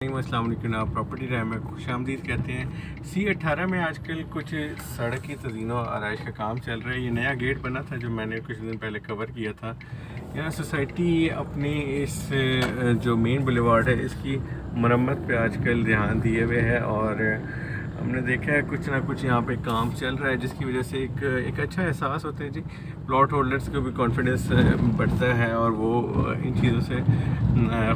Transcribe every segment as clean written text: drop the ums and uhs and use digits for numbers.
अस्सलाम वालेकुम। आप प्रॉपर्टी राय में खुशामदीद कहते हैं। C18 में आजकल कुछ सड़क की तज़ीन और आराइश का काम चल रहा है। ये नया गेट बना था जो मैंने कुछ दिन पहले कवर किया था। यहाँ सोसाइटी अपनी इस जो मेन बुलेवार्ड है इसकी मरम्मत पे आजकल ध्यान दिए हुए है और हमने देखा है कुछ ना कुछ यहाँ पे काम चल रहा है, जिसकी वजह से एक अच्छा एहसास होता है जी। प्लॉट होल्डर्स को भी कॉन्फिडेंस बढ़ता है और वो इन चीज़ों से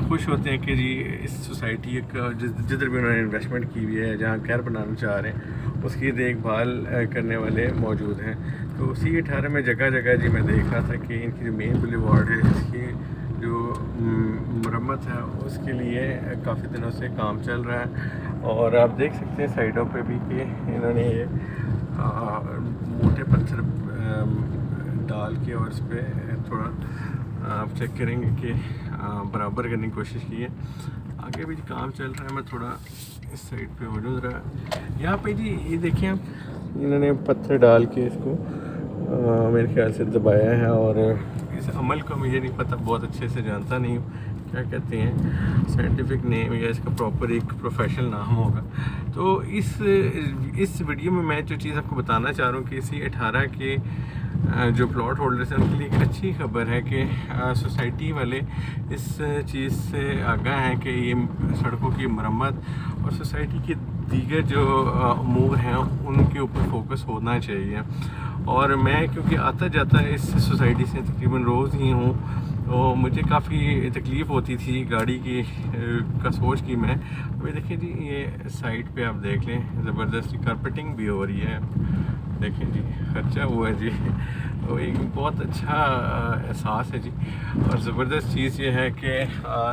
खुश होते हैं कि जी इस सोसाइटी का जिधर भी उन्होंने इन्वेस्टमेंट की हुई है, जहाँ घर बनाना चाह रहे हैं, उसकी देखभाल करने वाले मौजूद हैं। तो C18 में जगह जगह जी मैं देख रहा था कि इनकी जो मेन बुलेवार्ड है इसकी जो मरम्मत है उसके लिए काफ़ी दिनों से काम चल रहा है। और आप देख सकते हैं साइडों पे भी कि इन्होंने ये मोटे पत्थर डाल के और इस पर थोड़ा आप चेक करेंगे कि बराबर करने की कोशिश की है। आगे भी काम चल रहा है। मैं थोड़ा इस साइड पे मौजूद रहा। यहाँ पे जी ये देखिए आप, इन्होंने पत्थर डाल के इसको मेरे ख्याल से दबाया है और इस अमल को मुझे नहीं पता, बहुत अच्छे से जानता नहीं हूँ क्या कहते हैं साइंटिफिक नेम या इसका प्रॉपर एक प्रोफेशनल नाम होगा। तो इस वीडियो में मैं जो चीज़ आपको बताना चाह रहा हूँ कि C18 के जो प्लॉट होल्डर्स हैं उनके लिए एक अच्छी खबर है कि सोसाइटी वाले इस चीज़ से आगाह हैं कि ये सड़कों की मरम्मत और सोसाइटी के दीगर जो अमूर हैं उनके ऊपर फोकस होना चाहिए। और मैं क्योंकि आता जाता इस सोसाइटी से तकरीबन रोज़ ही हूँ, तो मुझे काफ़ी तकलीफ़ होती थी गाड़ी की का सोच की मैं। अभी देखिए जी ये साइड पे आप देख लें ज़बरदस्ती कारपेटिंग भी हो रही है, देखें जी खर्चा हुआ है जी। तो एक बहुत अच्छा एहसास है जी। और ज़बरदस्त चीज़ ये है कि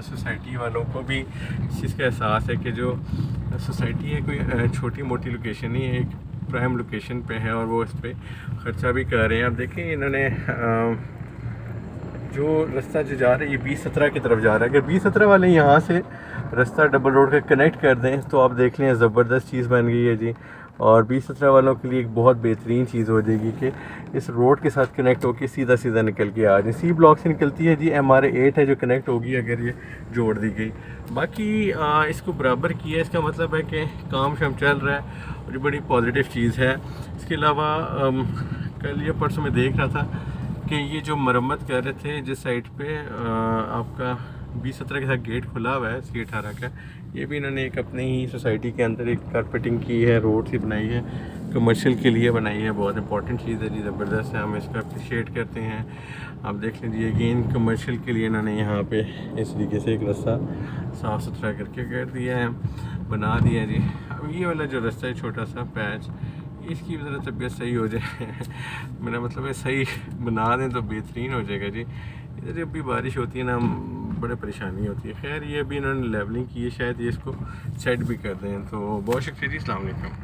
सोसाइटी वालों को भी इस चीज़ का एहसास है कि जो सोसाइटी है कोई छोटी मोटी लोकेशन नहीं है, एक प्राइम लोकेशन पे है और वो इस पर ख़र्चा भी कर रहे हैं। आप देखें इन्होंने जो रास्ता जो जा रहा है ये 2017 की तरफ जा रहा है। अगर 2017 वाले यहाँ से रास्ता डबल रोड का कनेक्ट कर दें तो आप देख लें ज़बरदस्त चीज़ बन गई है जी। और 2017 वालों के लिए एक बहुत बेहतरीन चीज़ हो जाएगी कि इस रोड के साथ कनेक्ट होकर सीधा सीधा निकल के आ जाए। C ब्लॉक से निकलती है जी, MRA 8 है जो कनेक्ट होगी अगर ये जोड़ दी गई। बाकी इसको बराबर किया, इसका मतलब है कि काम शाम चल रहा है और ये बड़ी पॉजिटिव चीज़ है। इसके अलावा कल या परसों में देख रहा था कि ये जो मरम्मत कर रहे थे जिस साइड पे आपका 2017 के साथ गेट खुला हुआ है C18 का, ये भी इन्होंने एक अपनी ही सोसाइटी के अंदर एक कारपेटिंग की है, रोड सी बनाई है, कमर्शियल के लिए बनाई है। बहुत इंपॉर्टेंट चीज़ है जी, ज़बरदस्त है, हम इसका अप्रिशिएट करते हैं। आप देख लीजिए अगेन कमर्शियल के लिए इन्होंने यहाँ पे इस तरीके से एक रास्ता साफ़ सुथरा करके कर दिया है, बना दिया जी। अब ये वाला जो रास्ता है छोटा सा पैच, इसकी ज़रा तबीयत सही हो जाए मेरा मतलब है सही बना दें तो बेहतरीन हो जाएगा जी। इधर जब भी बारिश होती है ना बड़े परेशानी होती है। खैर ये अभी इन्होंने लेवलिंग की है, शायद ये इसको सेट भी कर दें। तो बहुत शुक्रिया जी, अस्सलाम वालेकुम।